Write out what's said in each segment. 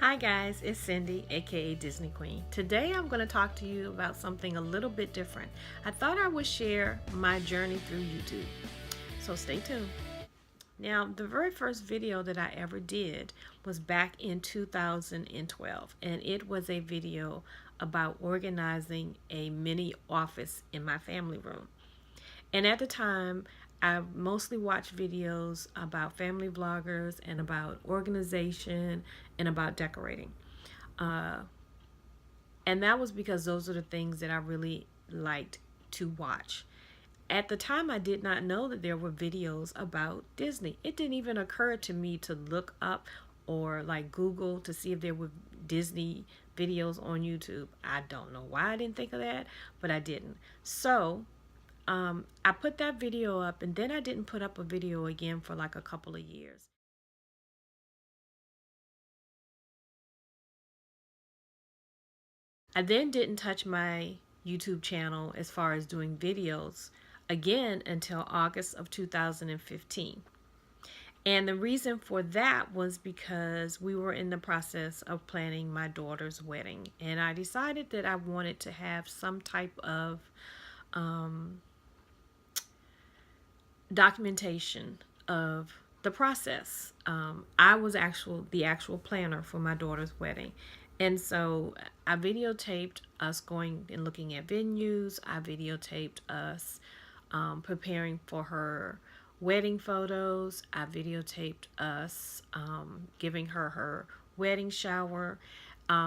Hi guys, it's Cindy, aka Disney Queen. Today I'm going to talk to you about something a little bit different. I thought I would share my journey through YouTube. So stay tuned. Now, the very first video that I ever did was back in 2012, and it was a video about organizing a mini office in my family room. And at the time, I mostly watched videos about family vloggers and about organization and about decorating. And that was because those are the things that I really liked to watch. At the time, I did not know that there were videos about Disney. It didn't even occur to me to look up or like Google to see if there were Disney videos on YouTube. I don't know why I didn't think of that, but I didn't. So I put that video up, and then I didn't put up a video again for like a couple of years. I then didn't touch my YouTube channel as far as doing videos again until August of 2015. And the reason for that was because we were in the process of planning my daughter's wedding. And I decided that I wanted to have some type of documentation of the process. I was the actual planner for my daughter's wedding. And so I videotaped us going and looking at venues. I videotaped us preparing for her wedding photos. I videotaped us giving her wedding shower.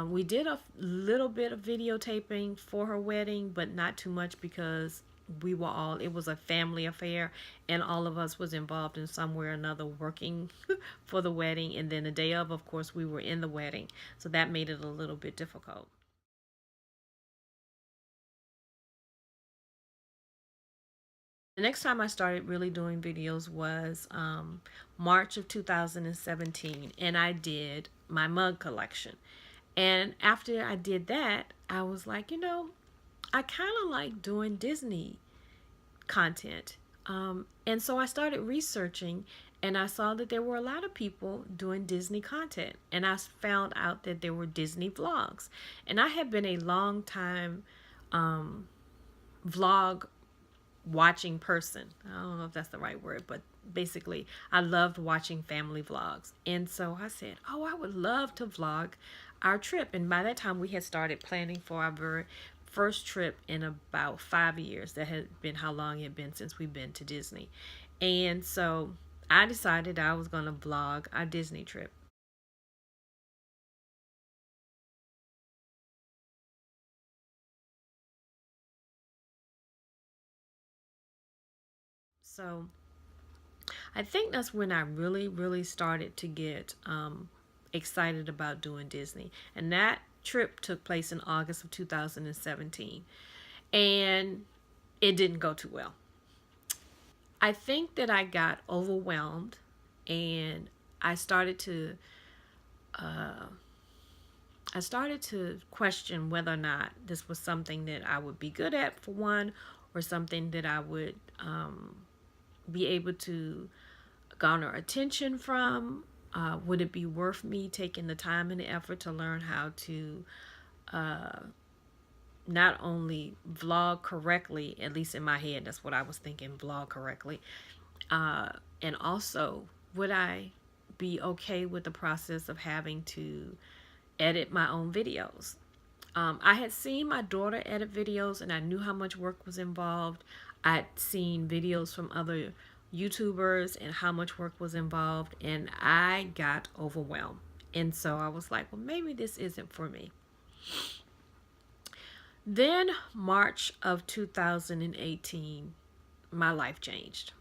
We did a little bit of videotaping for her wedding, but not too much because it was a family affair, and all of us was involved in some way or another working for the wedding. And then the day of course, we were in the wedding. So that made it a little bit difficult. The next time I started really doing videos was March of 2017, and I did my mug collection. And after I did that, I was like, I kind of like doing Disney content. And so I started researching, and I saw that there were a lot of people doing Disney content. And I found out that there were Disney vlogs. And I had been a long time vlog watching person. I don't know if that's the right word, but basically I loved watching family vlogs. And so I said, oh, I would love to vlog our trip. And by that time we had started planning for our very first trip in about 5 years. That had been how long it had been since we've been to Disney. And so I decided I was going to vlog our Disney trip. So I think that's when I really started to get excited about doing Disney. And that trip took place in August of 2017. And it didn't go too well. I think that I got overwhelmed, and I started to question whether or not this was something that I would be good at, for one, or something that I would be able to garner attention from. Would it be worth me taking the time and the effort to learn how to not only vlog correctly, at least in my head, that's what I was thinking, vlog correctly, and also, would I be okay with the process of having to edit my own videos? I had seen my daughter edit videos, and I knew how much work was involved. I'd seen videos from other YouTubers and how much work was involved, and I got overwhelmed. And so I was like, well, maybe this isn't for me. Then, March of 2018, my life changed.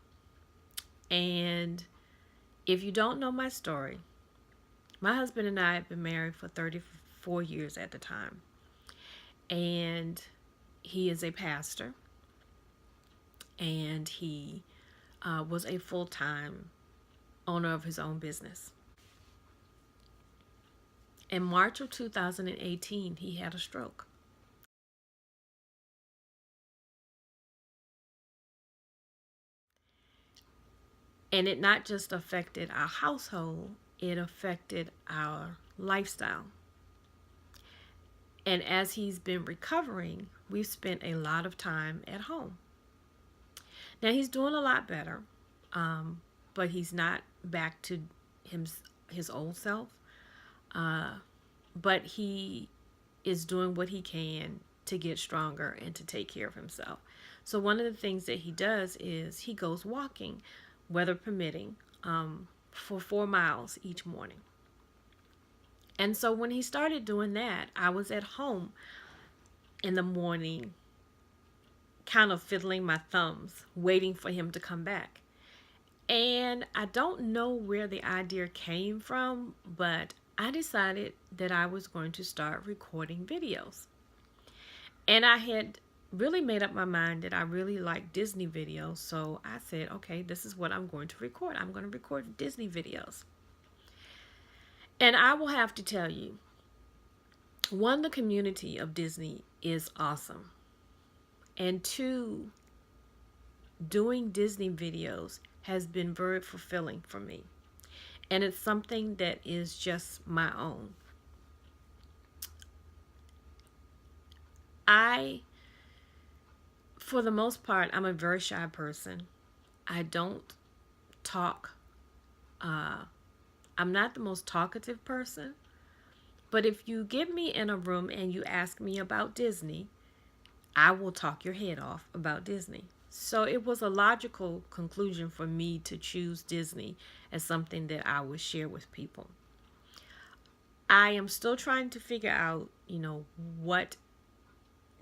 And if you don't know my story, my husband and I had been married for 34 years at the time. And he is a pastor, and he was a full-time owner of his own business. In March of 2018, he had a stroke. And it not just affected our household, it affected our lifestyle. And as he's been recovering, we've spent a lot of time at home. Now he's doing a lot better, but he's not back to him, his old self. Uh, but he is doing what he can to get stronger and to take care of himself. So one of the things that he does is he goes walking, weather permitting, for 4 miles each morning. And so when he started doing that, I was at home in the morning, kind of fiddling my thumbs, waiting for him to come back. And I don't know where the idea came from, but I decided that I was going to start recording videos. And I had really made up my mind that I really like Disney videos. So I said, okay, this is what I'm going to record. I'm going to record Disney videos. And I will have to tell you, one, the community of Disney is awesome. And two, doing Disney videos has been very fulfilling for me. And it's something that is just my own. For the most part, I'm a very shy person. I don't talk. I'm not the most talkative person. But if you get me in a room and you ask me about Disney, I will talk your head off about Disney. So it was a logical conclusion for me to choose Disney as something that I would share with people. I am still trying to figure out, what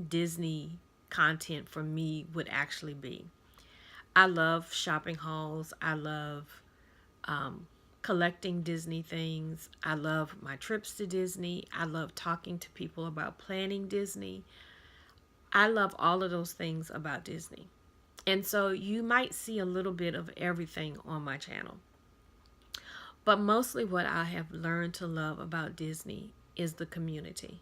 Disney content for me would actually be. I love shopping hauls. I love collecting Disney things. I love my trips to Disney. I love talking to people about planning Disney. I love all of those things about Disney. And so you might see a little bit of everything on my channel. But mostly what I have learned to love about Disney is the community.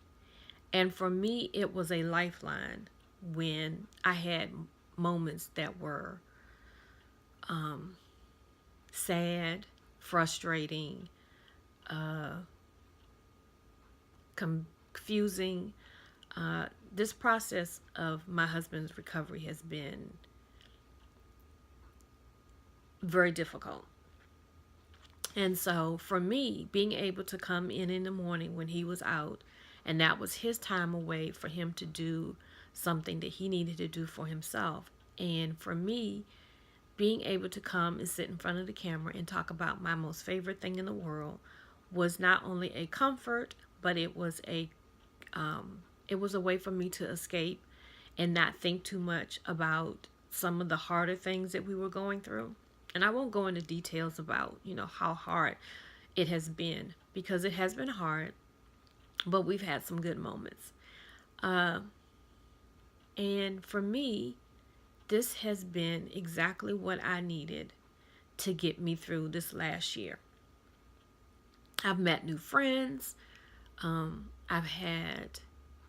And for me, it was a lifeline when I had moments that were sad, frustrating, confusing. This process of my husband's recovery has been very difficult. And so for me, being able to come in the morning when he was out, and that was his time away for him to do something that he needed to do for himself. And for me, being able to come and sit in front of the camera and talk about my most favorite thing in the world was not only a comfort, but it was a way for me to escape and not think too much about some of the harder things that we were going through. And I won't go into details about, how hard it has been, because it has been hard, but we've had some good moments. And for me, this has been exactly what I needed to get me through this last year. I've met new friends. I've had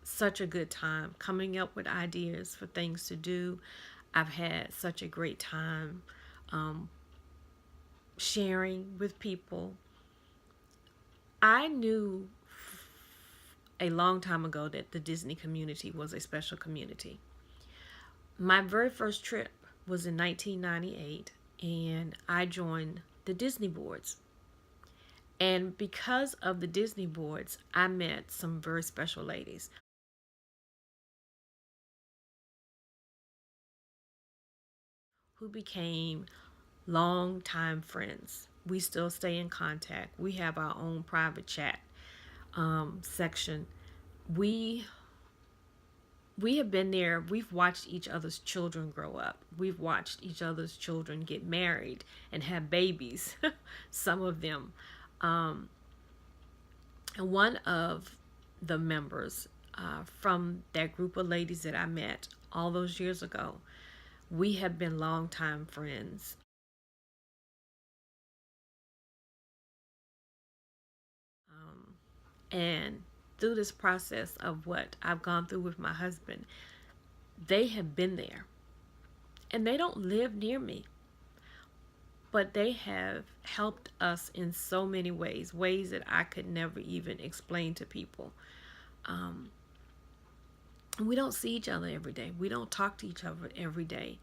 such a good time coming up with ideas for things to do. I've had such a great time sharing with people. I knew a long time ago that the Disney community was a special community. My very first trip was in 1998, and I joined the Disney boards. And because of the Disney boards, I met some very special ladies who became longtime friends. We still stay in contact. We have our own private chat section. We have been there. We've watched each other's children grow up. We've watched each other's children get married and have babies, some of them. And one of the members from that group of ladies that I met all those years ago, we have been longtime friends. And through this process of what I've gone through with my husband, they have been there. And they don't live near me, but they have helped us in so many ways, ways that I could never even explain to people. Um, we don't see each other every day. We don't talk to each other every day,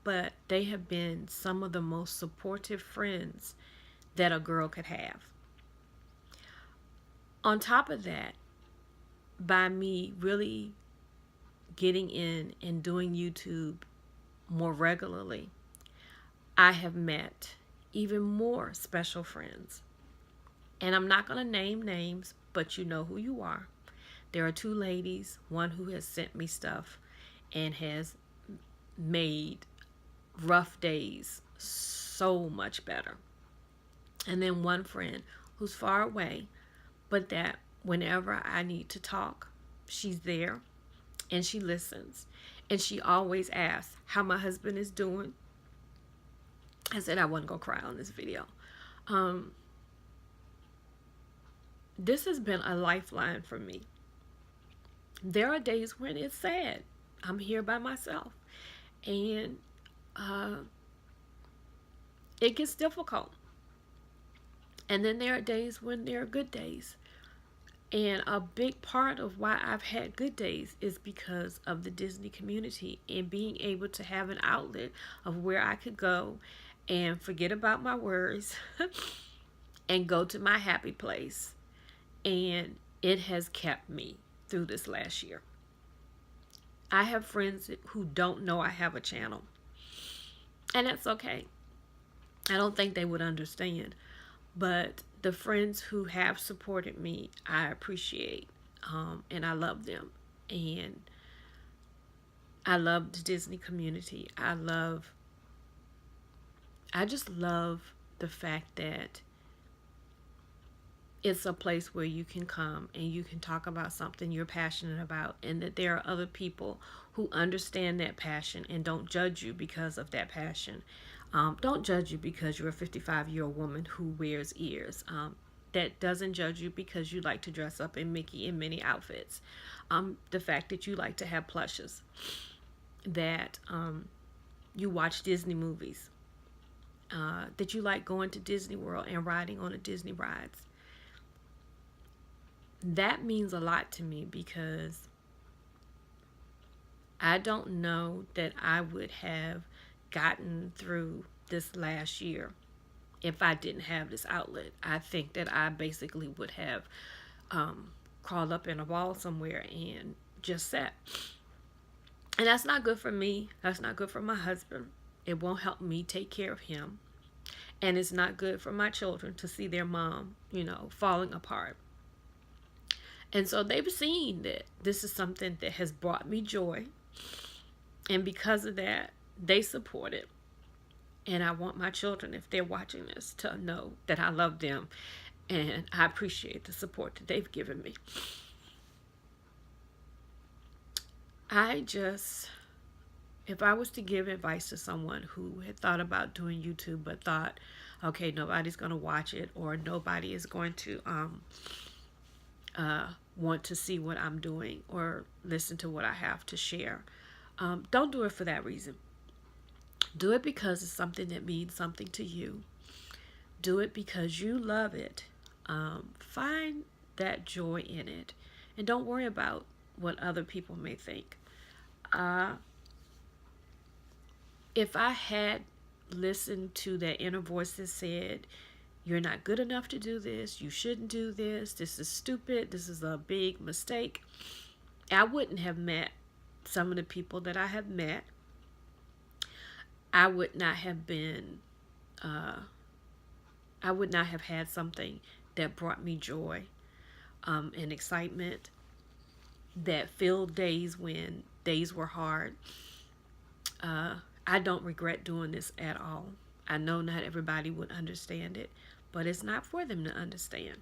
but they have been some of the most supportive friends that a girl could have. On top of that, by me really getting in and doing YouTube more regularly, I have met even more special friends. And I'm not going to name names, but you know who you are. There are two ladies, one who has sent me stuff and has made rough days so much better. And then one friend who's far away, but that whenever I need to talk, she's there and she listens. And she always asks how my husband is doing. I said I wasn't going to cry on this video. Um, this has been a lifeline for me. There are days when it's sad. I'm here by myself. And uh, it gets difficult. And then there are days when there are good days. And a big part of why I've had good days is because of the Disney community and being able to have an outlet of where I could go and forget about my worries and go to my happy place. And it has kept me through this last year. I have friends who don't know I have a channel, and that's okay. I don't think they would understand, but the friends who have supported me, I appreciate, and I love them. And I love the Disney community. I just love the fact that it's a place where you can come and you can talk about something you're passionate about, and that there are other people who understand that passion and don't judge you because of that passion. Don't judge you because you're a 55-year-old woman who wears ears. That doesn't judge you because you like to dress up in Mickey and Minnie outfits. The fact that you like to have plushes, that you watch Disney movies, that you like going to Disney World and riding on the Disney rides. That means a lot to me because I don't know that I would have gotten through this last year if I didn't have this outlet. I think that I basically would have crawled up in a wall somewhere and just sat. And that's not good for me. That's not good for my husband. It won't help me take care of him. And it's not good for my children to see their mom, falling apart. And so they've seen that this is something that has brought me joy. And because of that, they support it. And I want my children, if they're watching this, to know that I love them and I appreciate the support that they've given me. If I was to give advice to someone who had thought about doing YouTube but thought, okay, nobody's going to watch it, or nobody is going to want to see what I'm doing or listen to what I have to share, don't do it for that reason. Do it because it's something that means something to you. Do it because you love it. Find that joy in it. And don't worry about what other people may think. If I had listened to that inner voice that said, you're not good enough to do this, you shouldn't do this, this is stupid, this is a big mistake, I wouldn't have met some of the people that I have met. I would not have had something that brought me joy and excitement, that filled days when days were hard. I don't regret doing this at all. I know not everybody would understand it, but it's not for them to understand.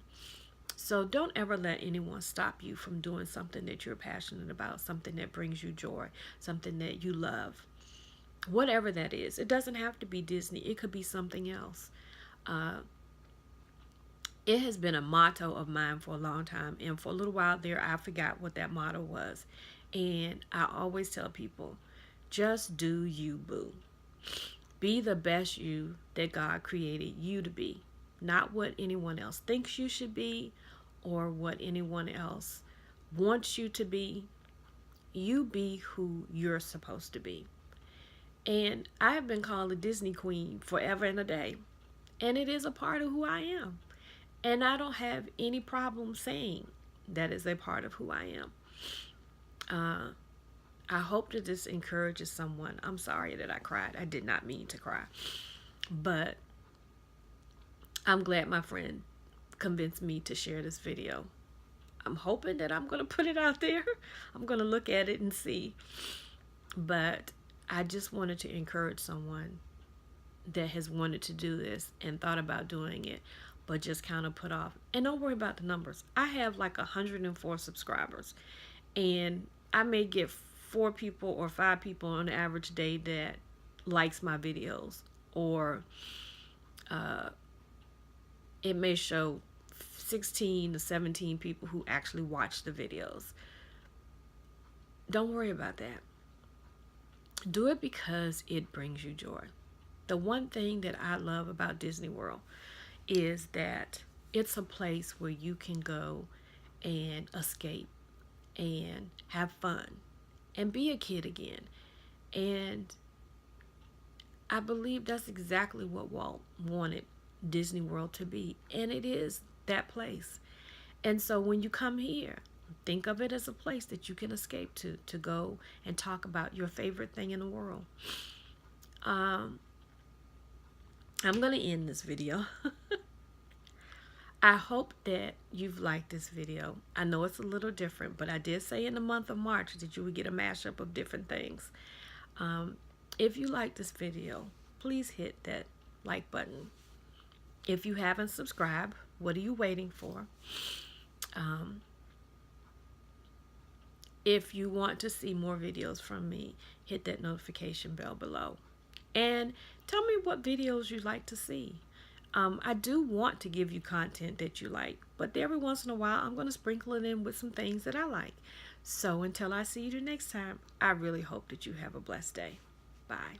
So don't ever let anyone stop you from doing something that you're passionate about, something that brings you joy, something that you love. Whatever that is. It doesn't have to be Disney. It could be something else. It has been a motto of mine for a long time. And for a little while there, I forgot what that motto was. And I always tell people, just do you, boo. Be the best you that God created you to be, not what anyone else thinks you should be or what anyone else wants you to be. You be who you're supposed to be. And I have been called a Disney queen forever and a day. And it is a part of who I am. And I don't have any problem saying that is a part of who I am. Uh, I hope that this encourages someone. I'm sorry that I cried. I did not mean to cry. But I'm glad my friend convinced me to share this video. I'm hoping that I'm going to put it out there. I'm going to look at it and see. But I just wanted to encourage someone that has wanted to do this and thought about doing it, but just kind of put off. And don't worry about the numbers. I have like 104 subscribers, and I may get 4 people or 5 people on an average day that likes my videos, or it may show 16 to 17 people who actually watch the videos. Don't worry about that. Do it because it brings you joy. The one thing that I love about Disney World is that it's a place where you can go and escape and have fun and be a kid again. And I believe that's exactly what Walt wanted Disney World to be. And it is that place. And so when you come here, think of it as a place that you can escape to go and talk about your favorite thing in the world. I'm going to end this video. I hope that you've liked this video. I know it's a little different, but I did say in the month of March that you would get a mashup of different things. If you like this video, please hit that like button. If you haven't subscribed, what are you waiting for? If you want to see more videos from me, hit that notification bell below. And tell me what videos you'd like to see. I do want to give you content that you like, but every once in a while, I'm going to sprinkle it in with some things that I like. So until I see you the next time, I really hope that you have a blessed day. Bye.